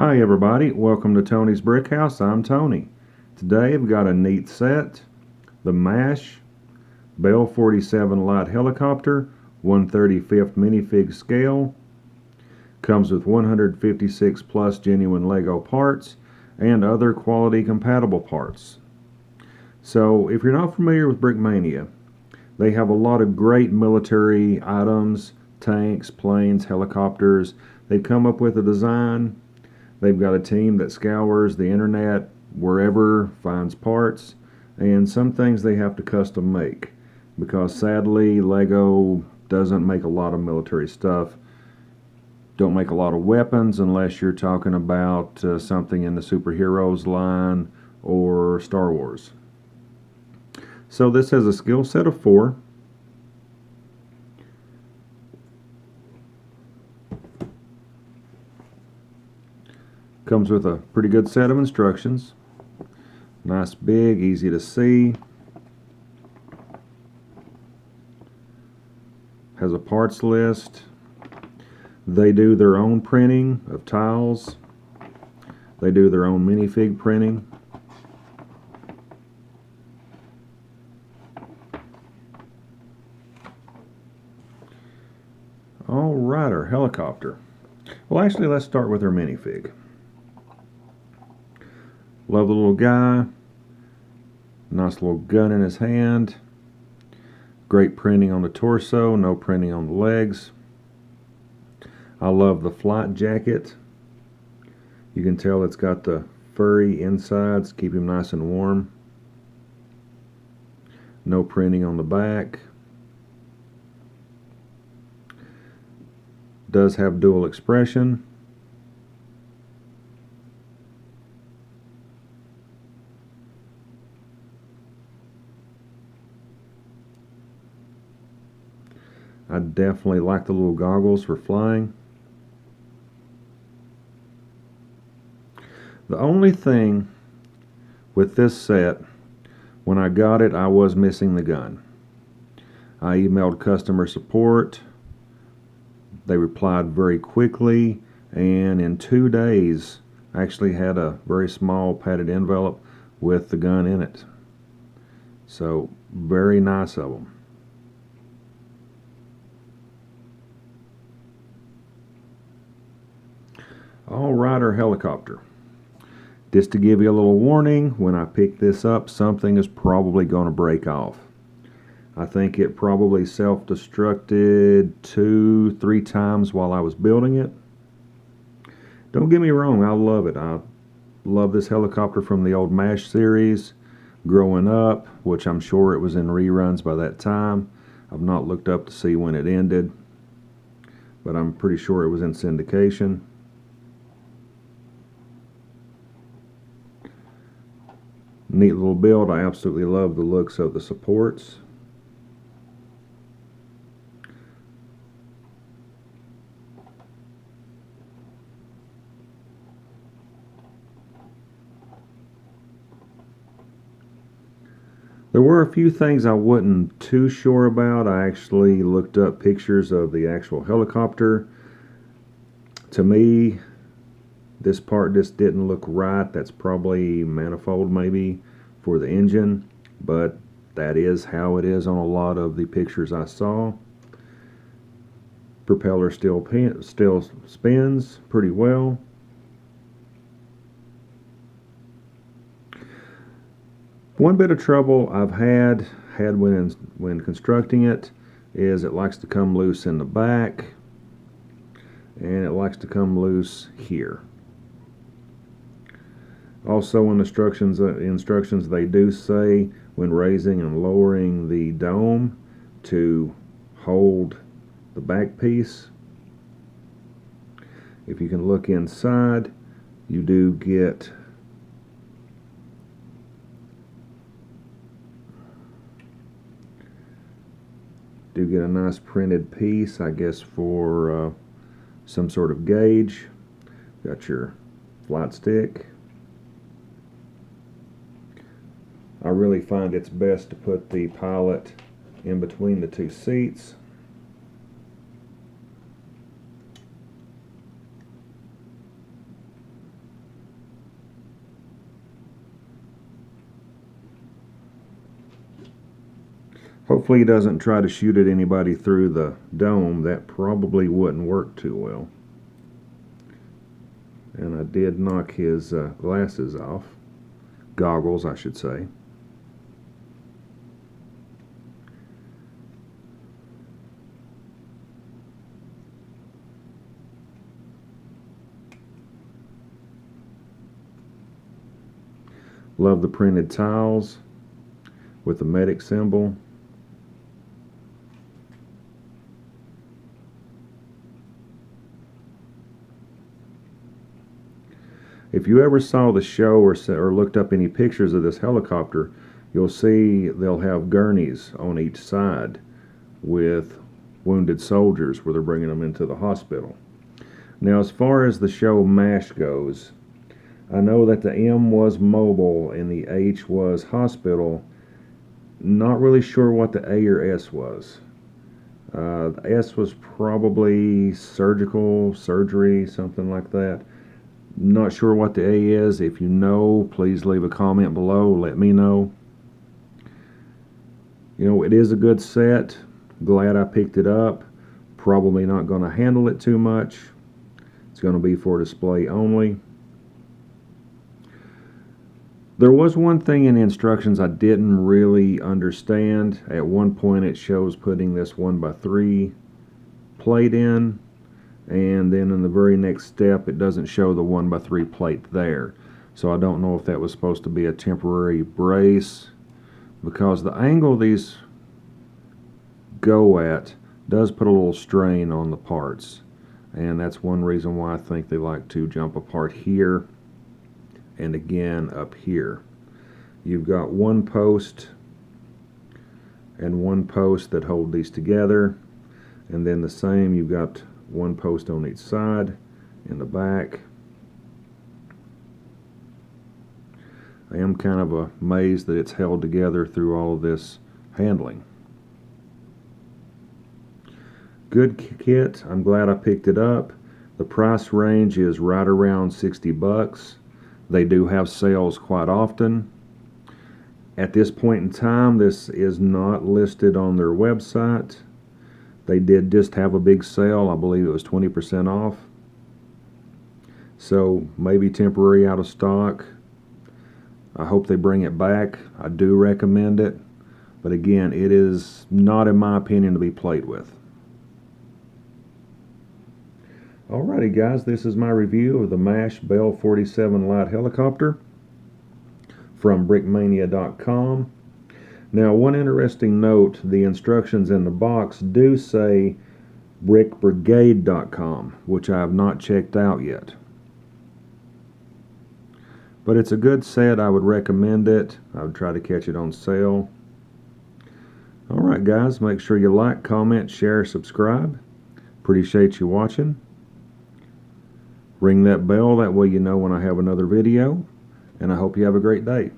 Hi everybody, welcome to Tony's Brick House. I'm Tony. Today I've got a neat set, the MASH Bell 47 Light Helicopter, 1/35 minifig scale. Comes with 156 plus genuine Lego parts and other quality compatible parts. So if you're not familiar with Brickmania, they have a lot of great military items, tanks, planes, helicopters. They've come up with a design. They've got a team that scours the internet wherever, finds parts, and some things they have to custom make because sadly Lego doesn't make a lot of military stuff. Don't make a lot of weapons unless you're talking about something in the superheroes line or Star Wars. So this has a skill set of 4. Comes with a pretty good set of instructions. Nice big, easy to see. Has a parts list. They do their own printing of tiles. They do their own minifig printing. Alright, our helicopter. Well, actually, let's start with our minifig. Love the little guy. Nice little gun in his hand. Great printing on the torso, no printing on the legs. I love the flight jacket. You can tell it's got the furry insides, keep him nice and warm. No printing on the back. Does have dual expression. I definitely like the little goggles for flying. The only thing with this set, when I got it, I was missing the gun. I emailed customer support. They replied very quickly, and in 2 days I actually had a very small padded envelope with the gun in it. So very nice of them. Alright, our helicopter. Just to give you a little warning, when I pick this up, something is probably going to break off. I think it probably self-destructed 2-3 times while I was building it. Don't get me wrong, I love it. I love this helicopter from the old MASH series growing up, which I'm sure it was in reruns by that time. I've not looked up to see when it ended, but I'm pretty sure it was in syndication. Neat little build. I absolutely love the looks of the supports. There were a few things I wasn't too sure about. I actually looked up pictures of the actual helicopter. To me, this part just didn't look right. That's probably manifold maybe for the engine, but that is how it is on a lot of the pictures I saw. Propeller still spins pretty well. One bit of trouble I've had when constructing it is it likes to come loose in the back and it likes to come loose here. Also in the instructions they do say when raising and lowering the dome to hold the back piece. If you can look inside, you do get a nice printed piece, I guess for some sort of gauge. Got your flight stick. I really find it's best to put the pilot in between the 2 seats. Hopefully he doesn't try to shoot at anybody through the dome. That probably wouldn't work too well. And I did knock his glasses off. Goggles, I should say. Love the printed tiles with the medic symbol. If you ever saw the show or looked up any pictures of this helicopter, you'll see they'll have gurneys on each side with wounded soldiers where they're bringing them into the hospital. Now, as far as the show MASH goes, I know that the M was mobile and the H was hospital. Not really sure what the A or S was. The S was probably surgery, something like that. Not sure what the A is. If you know, please leave a comment below. Let me know. You know, it is a good set. Glad I picked it up. Probably not going to handle it too much. It's going to be for display only. There was one thing in the instructions I didn't really understand. At one point it shows putting this 1x3 plate in, and then in the very next step it doesn't show the 1x3 plate there. So I don't know if that was supposed to be a temporary brace, because the angle these go at does put a little strain on the parts, and that's one reason why I think they like to jump apart here and again up here. You've got one post and one post that hold these together, and then the same, you've got one post on each side in the back. I am kind of amazed that it's held together through all of this handling. Good kit. I'm glad I picked it up. The price range is right around 60 bucks. They do have sales quite often. At this point in time, this is not listed on their website. They did just have a big sale. I believe it was 20% off. So maybe temporary out of stock. I hope they bring it back. I do recommend it. But again, it is not, in my opinion, to be played with. Alrighty guys, this is my review of the MASH Bell 47 light helicopter from Brickmania.com. Now, one interesting note, the instructions in the box do say Brigade.com, which I have not checked out yet. But it's a good set. I would recommend it. I would try to catch it on sale. Alright guys, make sure you like, comment, share, subscribe. Appreciate you watching. Ring that bell, that way you know when I have another video, and I hope you have a great day.